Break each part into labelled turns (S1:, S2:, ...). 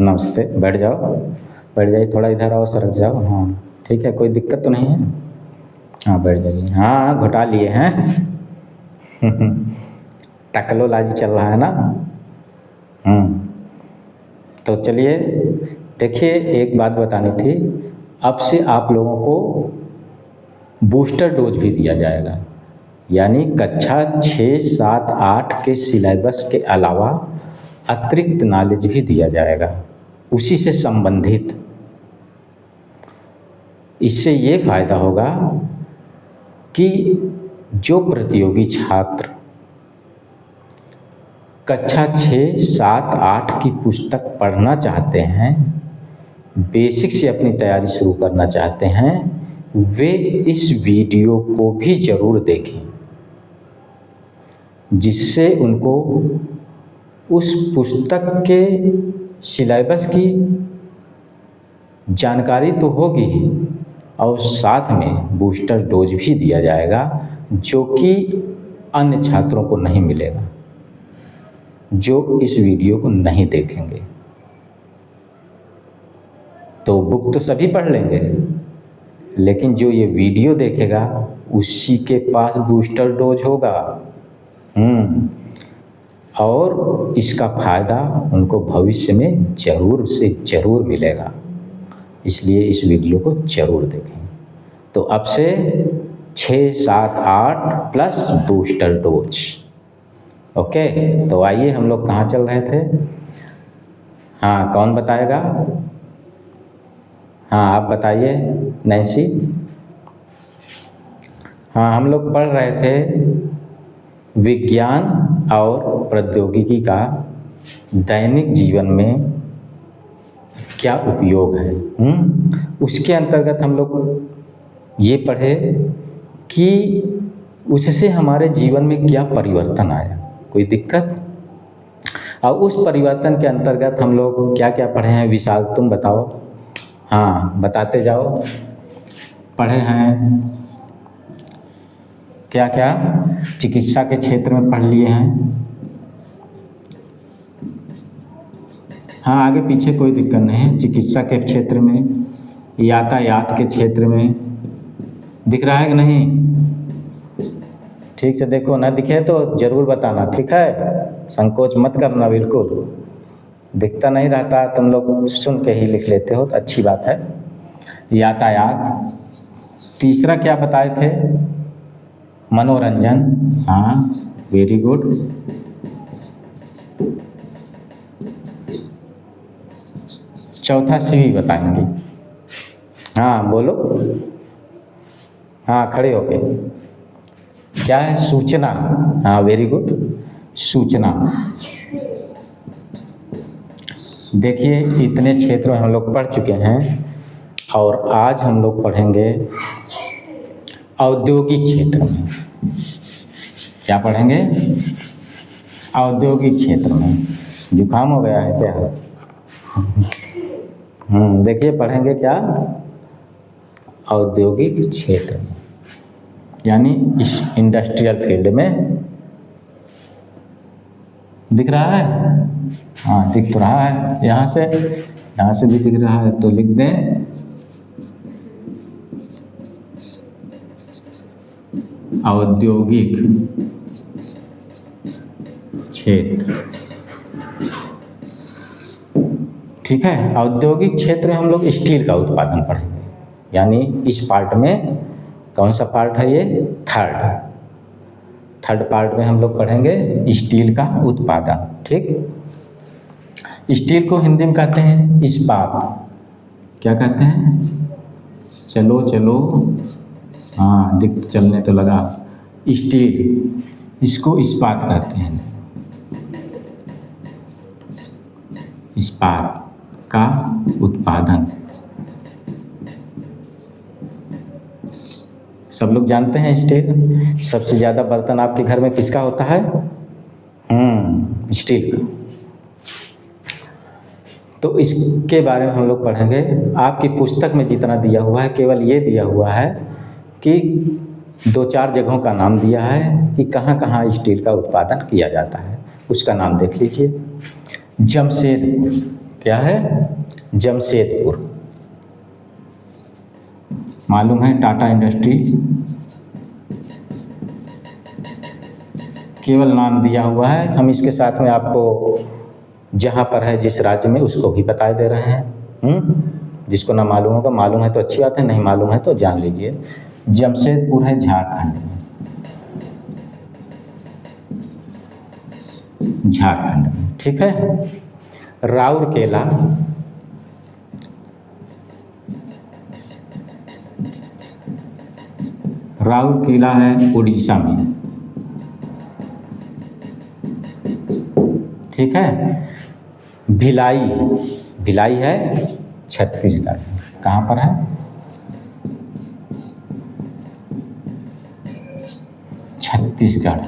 S1: नमस्ते, बैठ जाओ, बैठ जाइए, थोड़ा इधर आओ, सरक जाओ। हाँ ठीक है, कोई दिक्कत तो नहीं है? हाँ बैठ जाइए। हाँ घुटा लिए हैं टकलोलाजी चल रहा है ना। तो चलिए देखिए, एक बात बतानी थी, अब से आप लोगों को बूस्टर डोज भी दिया जाएगा, यानी कक्षा 6, 7, 8 के सिलेबस के अलावा अतिरिक्त नॉलेज भी दिया जाएगा उसी से संबंधित। इससे ये फायदा होगा कि जो प्रतियोगी छात्र कक्षा 6, 7, 8 की पुस्तक पढ़ना चाहते हैं, बेसिक से अपनी तैयारी शुरू करना चाहते हैं, वे इस वीडियो को भी ज़रूर देखें, जिससे उनको उस पुस्तक के सिलेबस की जानकारी तो होगी ही और साथ में बूस्टर डोज भी दिया जाएगा, जो कि अन्य छात्रों को नहीं मिलेगा जो इस वीडियो को नहीं देखेंगे। तो बुक तो सभी पढ़ लेंगे, लेकिन जो ये वीडियो देखेगा उसी के पास बूस्टर डोज होगा। और इसका फ़ायदा उनको भविष्य में ज़रूर से ज़रूर मिलेगा, इसलिए इस वीडियो को ज़रूर देखें। तो अब से 6, 7, 8 प्लस बूस्टर डोज। ओके, तो आइए हम लोग कहाँ चल रहे थे? हाँ कौन बताएगा? हाँ आप बताइए नैन्सी। हाँ हम लोग पढ़ रहे थे विज्ञान और प्रौद्योगिकी का दैनिक जीवन में क्या उपयोग है। उसके अंतर्गत हम लोग ये पढ़े कि उससे हमारे जीवन में क्या परिवर्तन आया, कोई दिक्कत। और उस परिवर्तन के अंतर्गत हम लोग क्या क्या पढ़े हैं, विशाल तुम बताओ। हाँ बताते जाओ, पढ़े हैं क्या क्या? चिकित्सा के क्षेत्र में पढ़ लिए हैं। हाँ आगे पीछे कोई दिक्कत नहीं है। चिकित्सा के क्षेत्र में, यातायात के क्षेत्र में दिख रहा है कि नहीं? ठीक से देखो, ना दिखे तो ज़रूर बताना, ठीक है? संकोच मत करना बिल्कुल। दिखता नहीं रहता, तुम लोग सुन के ही लिख लेते हो तो अच्छी बात है। यातायात। तीसरा क्या बताए थे? मनोरंजन। हाँ वेरी गुड। चौथा सी बताएंगे। हाँ बोलो। हाँ खड़े होके। क्या है? सूचना। हाँ वेरी गुड, सूचना। देखिए इतने क्षेत्रों में हम लोग पढ़ चुके हैं और आज हम लोग पढ़ेंगे औद्योगिक क्षेत्र में। क्या पढ़ेंगे? औद्योगिक क्षेत्र में। जुकाम हो गया है क्या? देखिए पढ़ेंगे क्या? औद्योगिक क्षेत्र में, यानी इस इंडस्ट्रियल फील्ड में। दिख रहा है? हाँ दिख तो रहा है, यहाँ से भी दिख रहा है, तो लिख दें औद्योगिक क्षेत्र। ठीक है, औद्योगिक क्षेत्र में हम लोग स्टील का उत्पादन पढ़ेंगे, यानी इस पार्ट में कौन सा पार्ट है ये? थर्ड पार्ट में हम लोग पढ़ेंगे स्टील का उत्पादन। ठीक, स्टील को हिंदी में कहते हैं इस्पात। क्या कहते हैं? चलो चलो, हाँ दिख चलने तो लगा। स्टील, इसको इस्पात कहते हैं। इस्पात का उत्पादन सब लोग जानते हैं। स्टील, सबसे ज़्यादा बर्तन आपके घर में किसका होता है? स्टील का। तो इसके बारे में हम लोग पढ़ेंगे। आपकी पुस्तक में जितना दिया हुआ है, केवल ये दिया हुआ है कि 2-4 जगहों का नाम दिया है कि कहाँ कहाँ स्टील का उत्पादन किया जाता है। उसका नाम देख लीजिए। जमशेदपुर, क्या है? जमशेदपुर। मालूम है टाटा इंडस्ट्री, केवल नाम दिया हुआ है, हम इसके साथ में आपको जहाँ पर है जिस राज्य में उसको भी बता दे रहे हैं। जिसको ना मालूम होगा, मालूम है तो अच्छी बात है, नहीं मालूम है तो जान लीजिए। जमशेदपुर है झारखंड में, झारखंड में, ठीक है। राउरकेला, राउरकेला है उड़ीसा में, ठीक है। भिलाई, भिलाई है छत्तीसगढ़। कहाँ पर है? छत्तीसगढ़,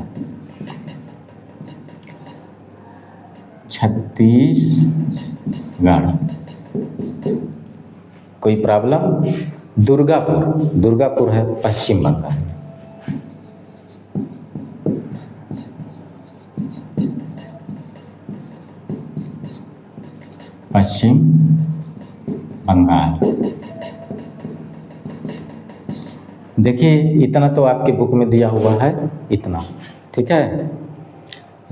S1: छत्तीसगढ़। कोई प्रॉब्लम? दुर्गापुर, दुर्गापुर है पश्चिम बंगाल, पश्चिम बंगाल। देखिए इतना तो आपके बुक में दिया हुआ है, इतना, ठीक है।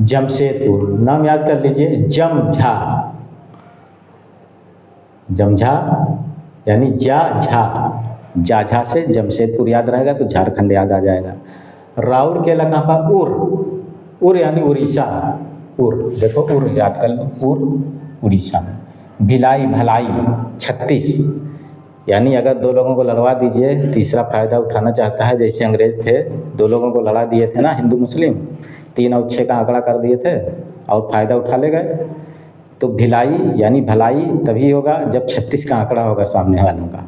S1: जमशेदपुर नाम याद कर लीजिए, जमझा, जमझा यानी जा झा, जाझा से जमशेदपुर याद रहेगा तो झारखंड याद आ जाएगा। राउरकेला कहाँ पर? उर, उर यानी उड़ीसा, उर, देखो उर याद कर लो, उर उड़ीसा में। भिलाई, भलाई 36, यानी अगर दो लोगों को लड़वा दीजिए, तीसरा फायदा उठाना चाहता है, जैसे अंग्रेज थे, दो लोगों को लड़ा दिए थे ना हिंदू मुस्लिम, 3 और 6 का आंकड़ा कर दिए थे और फायदा उठा ले गए, तो भिलाई यानी भलाई तभी होगा जब 36 का आंकड़ा होगा सामने वालों का।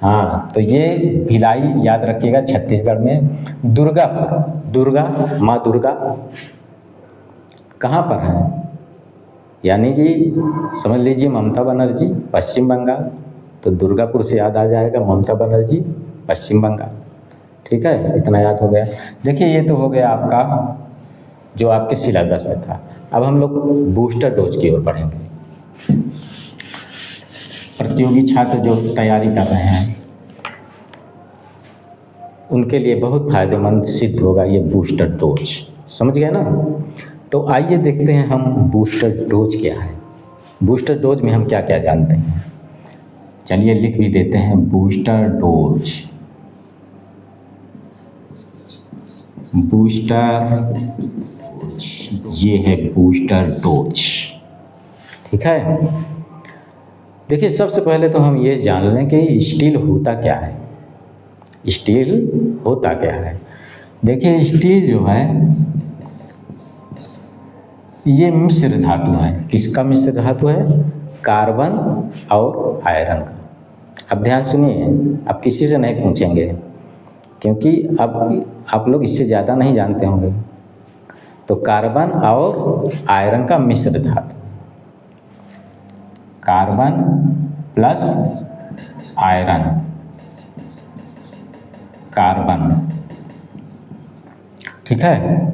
S1: हाँ, तो ये भिलाई याद रखिएगा छत्तीसगढ़ में। दुर्गापुर, दुर्गा, माँ दुर्गा कहाँ पर है? यानी कि समझ लीजिए ममता बनर्जी, पश्चिम बंगाल, तो दुर्गापुर से याद आ जाएगा ममता बनर्जी, पश्चिम बंगाल, ठीक है। इतना याद हो गया। देखिए ये तो हो गया आपका जो आपके सिलेबस में था। अब हम लोग बूस्टर डोज की ओर बढ़ेंगे। प्रतियोगी छात्र जो तैयारी कर रहे हैं उनके लिए बहुत फायदेमंद सिद्ध होगा ये बूस्टर डोज, समझ गए ना। तो आइए देखते हैं हम बूस्टर डोज क्या है, बूस्टर डोज में हम क्या क्या जानते हैं। चलिए लिख भी देते हैं बूस्टर डोज, बूस्टर, ये है बूस्टर डोज, ठीक है। देखिए सबसे पहले तो हम ये जान लें कि स्टील होता क्या है, स्टील होता क्या है। देखिए स्टील जो है ये मिश्र धातु है। किसका मिश्र धातु है? कार्बन और आयरन का। अब ध्यान सुनिए, अब किसी से नहीं पूछेंगे क्योंकि अब आप लोग इससे ज़्यादा नहीं जानते होंगे। तो कार्बन और आयरन का मिश्र धातु, कार्बन प्लस आयरन, कार्बन, ठीक है।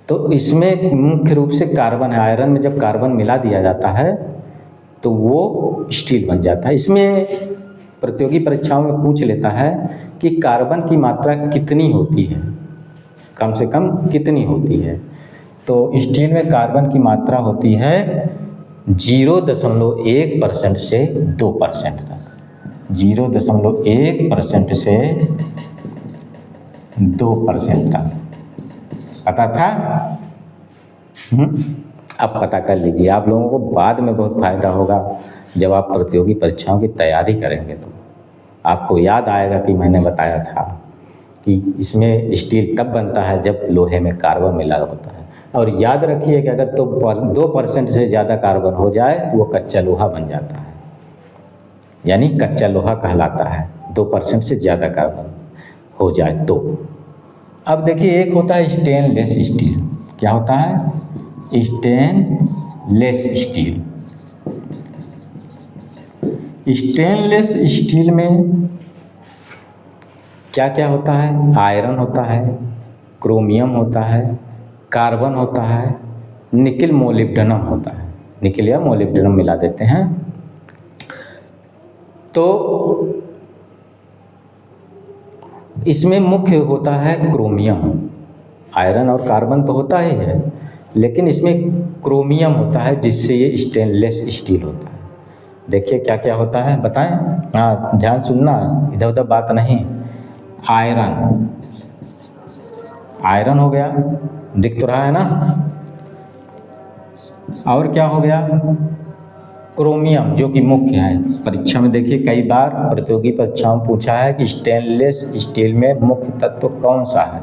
S1: तो इसमें मुख्य रूप से कार्बन है। आयरन में जब कार्बन मिला दिया जाता है तो वो स्टील बन जाता है। इसमें प्रतियोगी परीक्षाओं में पूछ लेता है कि कार्बन की मात्रा कितनी होती है, कम से कम कितनी होती है। तो स्टील में कार्बन की मात्रा होती है 0.1% से 2% तक, 0.1% से 2% तक। पता था? अब पता कर लीजिए, आप लोगों को बाद में बहुत फायदा होगा जब आप प्रतियोगी परीक्षाओं की तैयारी करेंगे तो आपको याद आएगा कि मैंने बताया था कि इसमें स्टील तब बनता है जब लोहे में कार्बन मिला होता है। और याद रखिए कि अगर तो 2% से ज़्यादा कार्बन हो जाए तो वो कच्चा लोहा बन जाता है, यानी कच्चा लोहा कहलाता है 2% से ज़्यादा कार्बन हो जाए तो। अब देखिए एक होता है स्टेनलेस स्टील। क्या होता है? Stainless steel. स्टेनलेस स्टील में क्या क्या होता है? आयरन होता है, क्रोमियम होता है, कार्बन होता है, निकिल मोलिब्डेनम होता है। निकलियम मोलिब्डेनम मिला देते हैं। तो इसमें मुख्य होता है क्रोमियम। आयरन और कार्बन तो होता ही है, लेकिन इसमें क्रोमियम होता है जिससे ये स्टेनलेस स्टील होता है। देखिए क्या क्या होता है बताएं। हाँ ध्यान सुनना, इधर उधर बात नहीं। आयरन, आयरन हो गया, दिख तो रहा है ना। और क्या हो गया, क्रोमियम जो कि मुख्य है। परीक्षा में देखिए कई बार प्रतियोगी परीक्षाओं में पूछा है कि स्टेनलेस स्टील में मुख्य तत्व कौन सा है,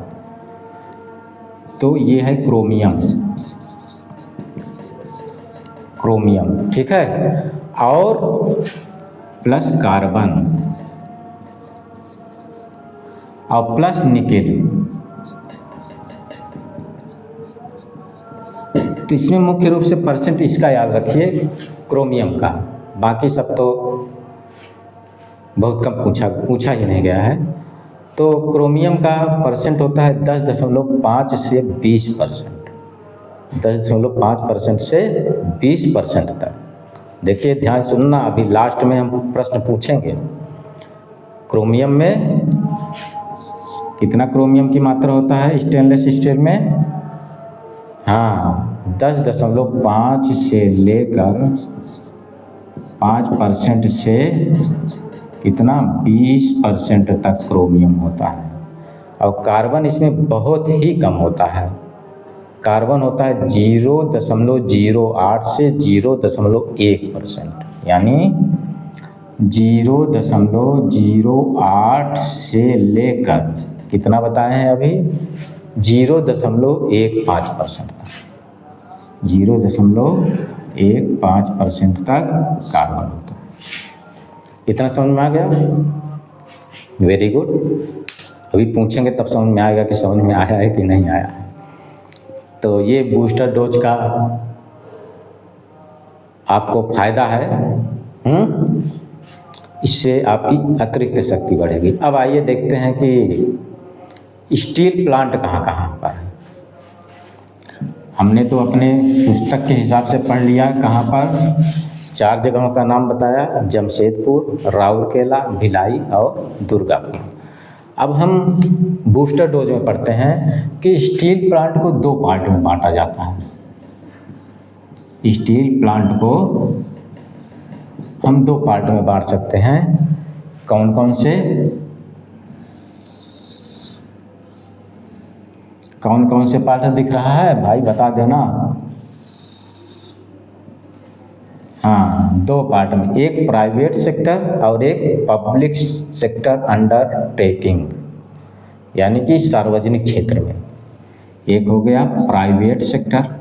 S1: तो ये है क्रोमियम। क्रोमियम ठीक है, और प्लस कार्बन और प्लस निकेल। तो इसमें मुख्य रूप से परसेंट इसका याद रखिए क्रोमियम का, बाकी सब तो बहुत कम पूछा ही नहीं गया है। तो क्रोमियम का परसेंट होता है 10.5 से 20%, 10.5% से 20% तक। देखिए ध्यान सुनना, अभी लास्ट में हम प्रश्न पूछेंगे। क्रोमियम में कितना क्रोमियम की मात्रा होता है स्टेनलेस स्टील में? हाँ 10.5 से लेकर 5% से कितना 20% तक क्रोमियम होता है। और कार्बन इसमें बहुत ही कम होता है। कार्बन होता है 0.08 से 0.1%, यानी 0.08 से लेकर कितना बताए हैं अभी 0.15% तक, 0.15% तक कार्बन होता है। इतना समझ में आ गया? Very good. अभी पूछेंगे तब समझ में आएगा कि समझ में आया है कि नहीं आया है। तो ये बूस्टर डोज का आपको फायदा है। इससे आपकी अतिरिक्त शक्ति बढ़ेगी। अब आइए देखते हैं कि स्टील प्लांट कहाँ कहाँ पर है। हमने तो अपने पुस्तक के हिसाब से पढ़ लिया, कहाँ पर 4 जगहों का नाम बताया, जमशेदपुर, राउरकेला, भिलाई और दुर्गापुर। अब हम बूस्टर डोज में पढ़ते हैं कि स्टील प्लांट को 2 पार्ट में बांटा जाता है। स्टील प्लांट को हम 2 पार्ट में बांट सकते हैं। कौन कौन से? कौन कौन से पार्ट दिख रहा है भाई, बता देना। हाँ 2 पार्ट में, एक प्राइवेट सेक्टर और एक पब्लिक सेक्टर अंडरटेकिंग, यानी कि सार्वजनिक क्षेत्र में। एक हो गया प्राइवेट सेक्टर,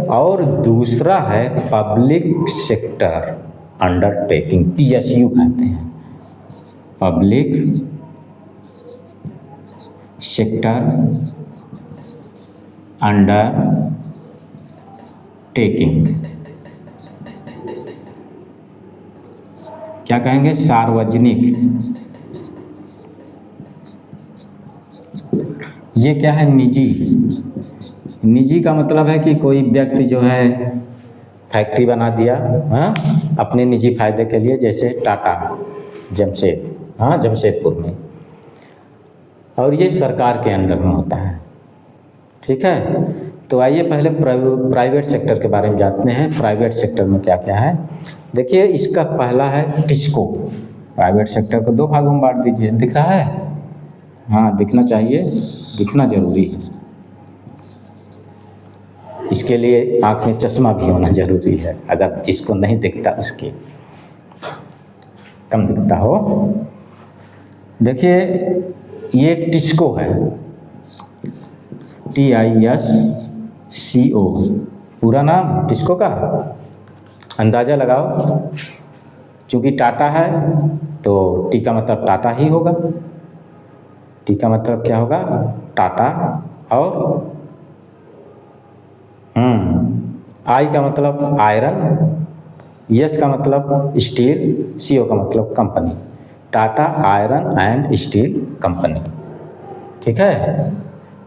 S1: और दूसरा है पब्लिक सेक्टर अंडरटेकिंग, PSU कहते हैं, पब्लिक सेक्टर अंडरटेकिंग। क्या कहेंगे? सार्वजनिक। ये क्या है? निजी। निजी का मतलब है कि कोई व्यक्ति जो है फैक्ट्री बना दिया, हाँ, अपने निजी फायदे के लिए, जैसे टाटा जमशेदपुर में, और ये सरकार के अंडर में होता है। ठीक है, तो आइए पहले प्राइवेट सेक्टर के बारे में जानते हैं। प्राइवेट सेक्टर में क्या क्या है? देखिए इसका पहला है टिस्को। प्राइवेट सेक्टर को 2 भागों में बांट दीजिए। दिख रहा है? हाँ दिखना चाहिए, दिखना जरूरी है। इसके लिए आँख में चश्मा भी होना जरूरी है, अगर जिसको नहीं दिखता उसके कम दिखता हो। देखिए ये टिस्को है, TISCO, पूरा नाम टिस्को का। अंदाज़ा लगाओ, चूँकि टाटा है तो टी का मतलब टाटा ही होगा। टी का मतलब क्या होगा? टाटा। और आई का मतलब आयरन, यस का मतलब स्टील, CO का मतलब company, Tata iron and steel company. ठीक है,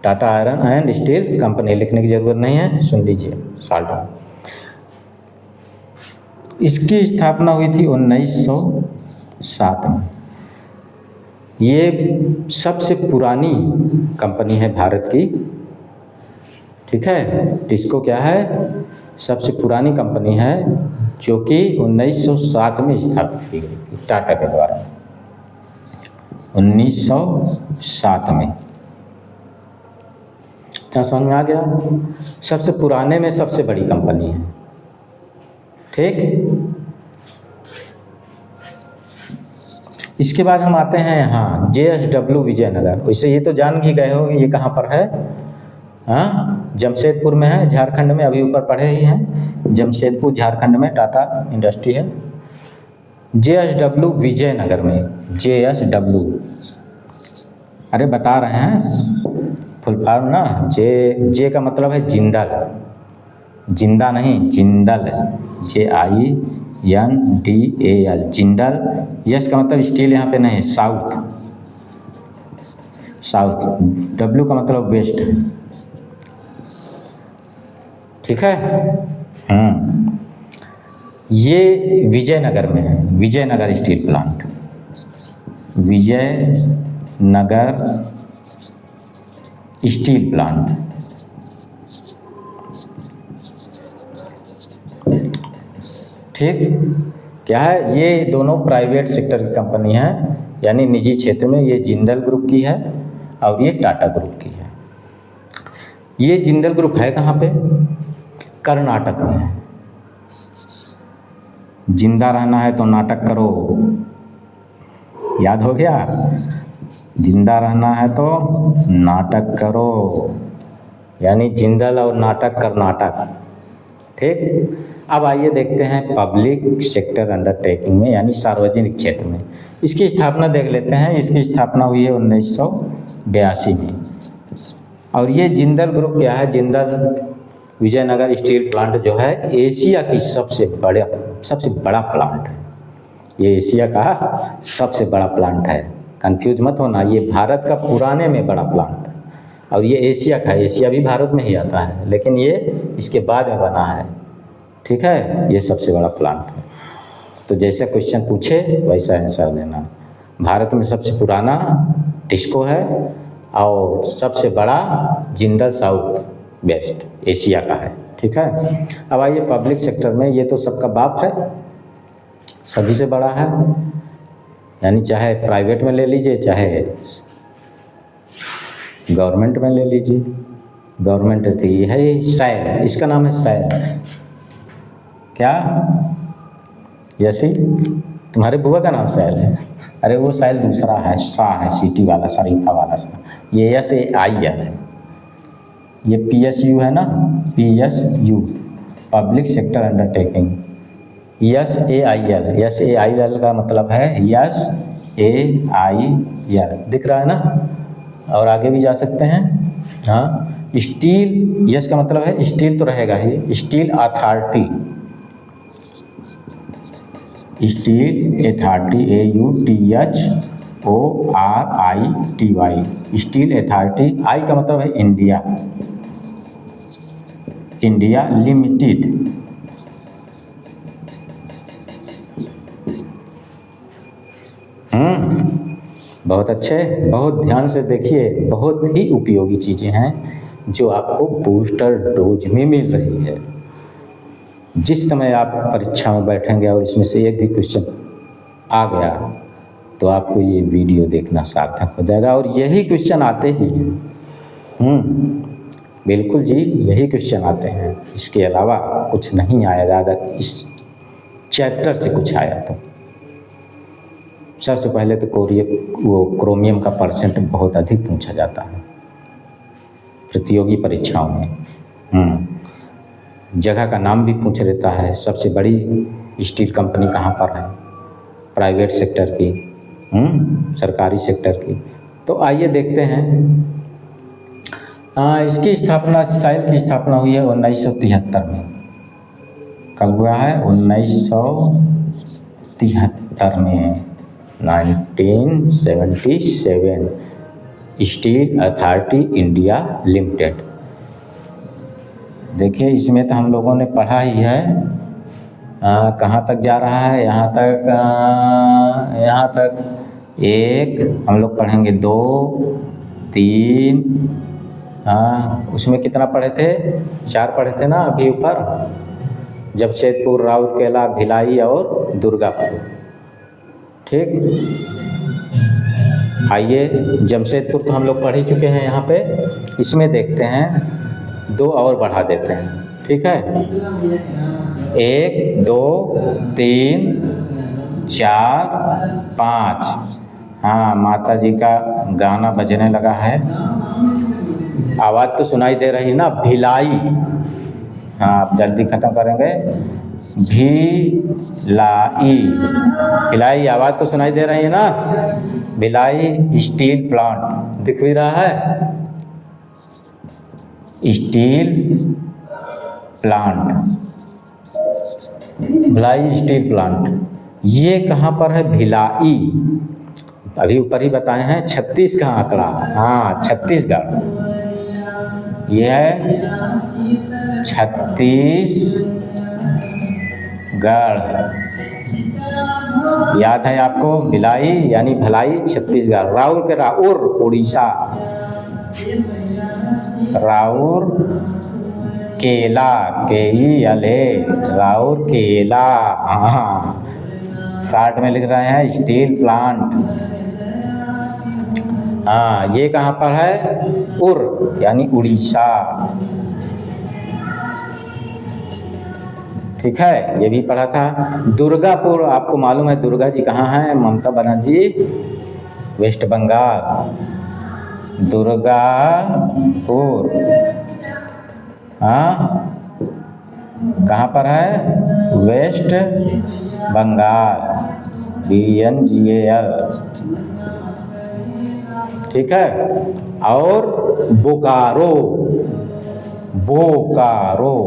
S1: Tata iron and steel company, लिखने की जरूरत नहीं है, सुन लीजिए साल्ट में। इसकी स्थापना हुई थी 1907 में। ये सबसे पुरानी कंपनी है भारत की, ठीक है। टिस्को क्या है, सबसे पुरानी कंपनी है जो कि 1907 में स्थापित की गई थी टाटा के द्वारा, 1907 में। क्या समझ में आ गया? सबसे पुराने में सबसे बड़ी कंपनी है, ठीक। इसके बाद हम आते हैं यहाँ JSW विजयनगर। वैसे ये तो जान ही गए हो ये कहाँ पर है, हाँ, जमशेदपुर में है, झारखंड में। अभी ऊपर पढ़े ही हैं, जमशेदपुर झारखंड में टाटा इंडस्ट्री है। JSW विजयनगर में, JSW, अरे बता रहे हैं फुल फॉर्म ना, जे का मतलब है जिंदल, जिंदा नहीं जिंदल, JINDAL, जिंदल। यस का मतलब स्टील यहाँ पे नहीं, साउथ, साउथ। डब्ल्यू का मतलब वेस्ट, ठीक है। ये विजयनगर में है, Vijayanagar steel plant, Vijayanagar steel plant. ठीक, क्या है, ये दोनों प्राइवेट सेक्टर की कंपनी है, यानी निजी क्षेत्र में। ये जिंदल ग्रुप की है और ये टाटा ग्रुप की है। ये जिंदल ग्रुप है कहाँ पे, कर्नाटक में है। जिंदा रहना है तो नाटक करो, याद हो गया, जिंदा रहना है तो नाटक करो, यानी जिंदल और नाटक कर्नाटक, ठीक। अब आइए देखते हैं पब्लिक सेक्टर अंडरटेकिंग में, यानी सार्वजनिक क्षेत्र में। इसकी स्थापना देख लेते हैं। इसकी स्थापना हुई है 1982 में। और ये जिंदल ग्रुप क्या है, जिंदल विजयनगर स्टील प्लांट जो है एशिया की सबसे बड़ा प्लांट है। ये एशिया का सबसे बड़ा प्लांट है, कंफ्यूज मत होना। ये भारत का पुराने में बड़ा प्लांट है और ये एशिया का है। एशिया भी भारत में ही आता है, लेकिन ये इसके बाद में बना है, ठीक है। ये सबसे बड़ा प्लांट है। तो जैसा क्वेश्चन पूछे वैसा आंसर देना। भारत में सबसे पुराना टिस्को है और सबसे बड़ा जिंदल साउथ वेस्ट एशिया का है, ठीक है। अब आइए पब्लिक सेक्टर में, ये तो सबका बाप है, सभी से बड़ा है, यानी चाहे प्राइवेट में ले लीजिए चाहे गवर्नमेंट में ले लीजिए। गवर्नमेंट थी है सैल, इसका नाम है सैल। क्या यसी, तुम्हारे बुआ का नाम सैल है? अरे वो सैल दूसरा है, शाह है, सिटी वाला, शरीफा वाला शाह। ये SAIL है, ये PSU है ना, PSU public sector undertaking. SAIL का मतलब है SAIL, दिख रहा है ना, और आगे भी जा सकते हैं। हाँ, स्टील, यस का मतलब है स्टील तो रहेगा ही, steel authority, steel authority, AUTHORITY, steel authority. I का मतलब है इंडिया, इंडिया लिमिटेड। बहुत अच्छे, बहुत ध्यान से देखिए, बहुत ही उपयोगी चीज़ें हैं जो आपको बूस्टर डोज में मिल रही है। जिस समय आप परीक्षा में बैठेंगे और इसमें से एक भी क्वेश्चन आ गया तो आपको ये वीडियो देखना सार्थक हो जाएगा। और यही क्वेश्चन आते ही हैं, बिल्कुल जी, यही क्वेश्चन आते हैं, इसके अलावा कुछ नहीं आएगा। अगर इस चैप्टर से कुछ आया तो सबसे पहले तो क्रोमियम का परसेंट बहुत अधिक पूछा जाता है प्रतियोगी परीक्षाओं में। जगह का नाम भी पूछ लेता है, सबसे बड़ी स्टील कंपनी कहाँ पर है, प्राइवेट सेक्टर की, सरकारी सेक्टर की। तो आइए देखते हैं। इसकी स्थापना, सैल की स्थापना हुई है 1973 में। कब हुआ है? 1973 में, 1977। Steel authority India limited. देखिए इसमें तो हम लोगों ने पढ़ा ही है, कहाँ तक जा रहा है, यहाँ तक एक हम लोग पढ़ेंगे, 2 3, उसमें कितना पढ़े थे, 4 पढ़े थे ना अभी ऊपर, जमशेदपुर, राउरकेला, भिलाई और दुर्गापुर। ठीक, आइए जमशेदपुर तो हम लोग पढ़ ही चुके हैं, यहाँ पे इसमें देखते हैं 2 और बढ़ा देते हैं। ठीक है, 1 2 3 4 5। हाँ, माता जी का गाना बजने लगा है, आवाज़ तो सुनाई दे रही ना, भिलाई। हाँ, आप जल्दी ख़त्म करेंगे, भिलाई, भिलाई, आवाज़ तो सुनाई दे रही है ना। भिलाई स्टील प्लांट दिख भी रहा है, steel plant, Bhilai steel plant. ये कहाँ पर है, भिलाई, अभी ऊपर ही बताए हैं 36 का आंकड़ा। हाँ, छत्तीसगढ़, ये है छत्तीसगढ़, याद है आपको, भिलाई यानी भलाई, छत्तीसगढ़। राउरकेला उड़ीसा, राउरकेला, KELA, राउरकेला। हाँ, शार्ट में लिख रहे हैं स्टील प्लांट। हाँ, ये कहाँ पर है, यानी उड़ीसा। ठीक है, ये भी पढ़ा था। दुर्गापुर, आपको मालूम है दुर्गा जी कहाँ हैं, ममता बनर्जी, वेस्ट बंगाल। दुर्गापुर, हाँ, कहाँ पर है, वेस्ट बंगाल, BNGAL। ठीक है, और बोकारो, BOKARO,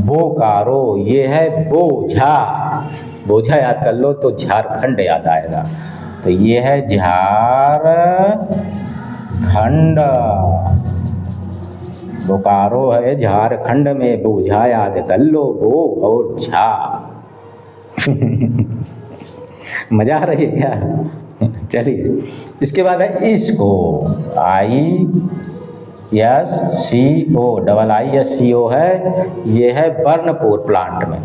S1: बोकारो, ये है बोझा। बोझा याद कर लो तो झारखंड याद आएगा, तो ये है झारखंड। बोकारो है झारखंड में, बोझा याद कर लो, बो और झा। मजा आ रही है क्या? चलिए, इसके बाद है इसको, ISCO है, ये है बर्नपुर प्लांट में,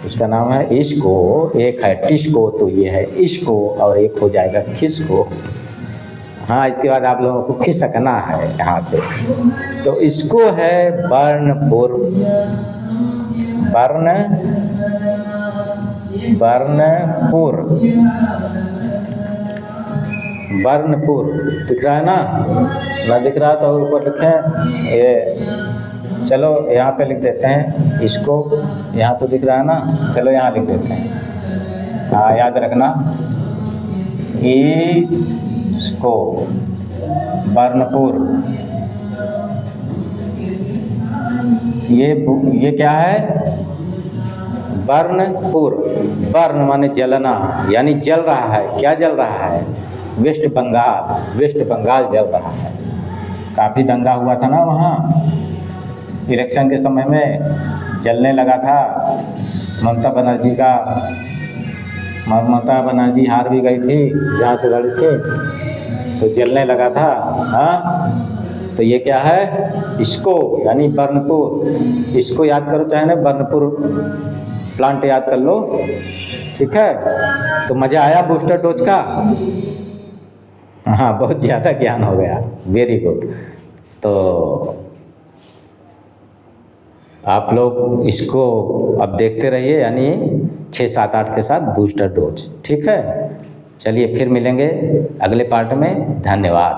S1: उसका नाम है इसको। एक है टिस्को, तो ये है इसको, और एक हो जाएगा खिसको। हाँ, इसके बाद आप लोगों को खिसकना है यहाँ से, तो इसको है बर्नपुर, बर्नपुर दिख रहा है ना, ना दिख रहा तो ऊपर लिखें ये, चलो यहाँ पे लिख देते हैं इसको, यहाँ तो दिख रहा है ना, चलो यहाँ लिख देते हैं। हाँ, याद रखना, इसको बर्नपुर। ये क्या है, बर्नपुर। बर्न माने जलना, यानी जल रहा है, क्या जल रहा है, वेस्ट बंगाल जल रहा है। काफ़ी दंगा हुआ था ना वहाँ, इलेक्शन के समय में जलने लगा था। ममता बनर्जी हार भी गई थी, जहाँ से लड़ी थी, तो जलने लगा था। हाँ, तो ये क्या है, इसको यानी बर्नपुर। इसको याद करो, चाहे ना बर्नपुर प्लांट याद कर लो। ठीक है, तो मज़ा आया बूस्टर डोज का? हाँ, बहुत ज़्यादा ज्ञान हो गया, वेरी गुड। तो आप लोग इसको अब देखते रहिए, यानी 6 7 8 के साथ बूस्टर डोज। ठीक है, चलिए फिर मिलेंगे अगले पार्ट में। धन्यवाद।